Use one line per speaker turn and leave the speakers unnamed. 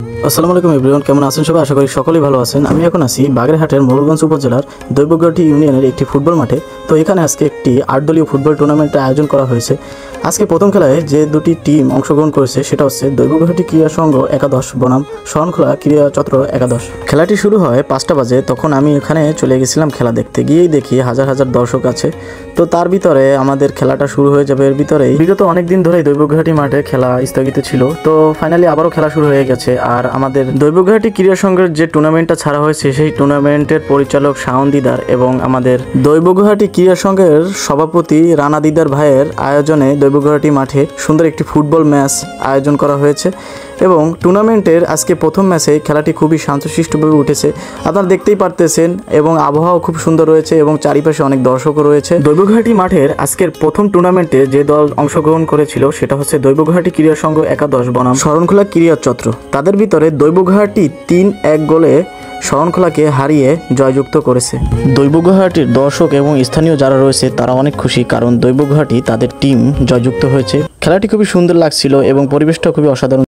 আসসালামু আলাইকুম এভরিওয়ান, কেমন আছেন সবাই? আশা করি সকলেই ভালো আছেন। আমি এখন আছি বাগেরহাটের মোড়লগঞ্জ উপজেলার দৈবগড়টি ইউনিয়নের একটি ফুটবল মাঠে। তো এখানে আজকে একটি 8 দলীয় ফুটবল টুর্নামেন্টের আয়োজন করা হয়েছে। আজকে প্রথম খেলায় যে দুটি টিম অংশগ্রহণ করেছে সেটা হচ্ছে দৈবগড়টি ক্রীড়া সংঘ একাদশ বনাম শরণখোলা ক্রীড়া চত্র একাদশ। খেলাটি শুরু হয় 5টা বাজে। তখন আমি এখানে চলে গেছিলাম খেলা দেখতে। গিয়েই দেখি হাজার হাজার দর্শক আছে। তো তার ভিতরে আমাদের খেলাটা শুরু হয়ে যাবে। এর ভিতরেই বিগত অনেক দিন ধরেই দৈবগড়টি মাঠে খেলা স্থগিত ছিল, তো ফাইনালি আবারও খেলা শুরু হয়ে গেছে। আর আমাদের দৈবগড়টি ক্রীড়া সংঘের যে টুর্নামেন্টটা ছাড়া হয়েছে সেই টুর্নামেন্টের পরিচালক শাওন দিদার এবং আমাদের দৈবগড়টি ক্রীড়া সংঘের সভাপতি রানা দিদার ভাইয়ের আয়োজনে দৈবগড়টি মাঠে সুন্দর একটি ফুটবল ম্যাচ আয়োজন করা হয়েছে। এবং টুর্নামেন্টের আজকে প্রথম ম্যাচে খেলাটি খুবই শান্তশিষ্টভাবে উঠেছে, আপনারা দেখতেই পারতেছেন। এবং আবহাওয়া খুব সুন্দর রয়েছে এবং চারিপাশে অনেক দর্শকও রয়েছে। দৈবগড়টি মাঠের আজকের প্রথম টুর্নামেন্টে যে দল অংশগ্রহণ করেছিল সেটা হচ্ছে দৈবগড়টি ক্রীড়া সংঘ একাদশ বনাম শরণখোলা ক্রীড়া চত্র। তাদের ভিতরে দৈবগড়টি 3-1 গোলে শরণখোলাকে হারিয়ে জয়যুক্ত করেছে। দৈবগড়টির দর্শক এবং স্থানীয় যারা রয়েছে তারা অনেক খুশি, কারণ দৈবগড়টি তাদের টিম জয়যুক্ত হয়েছে। খেলাটি খুবই সুন্দর লাগছিল এবং পরিবেশটা খুবই অসাধারণ।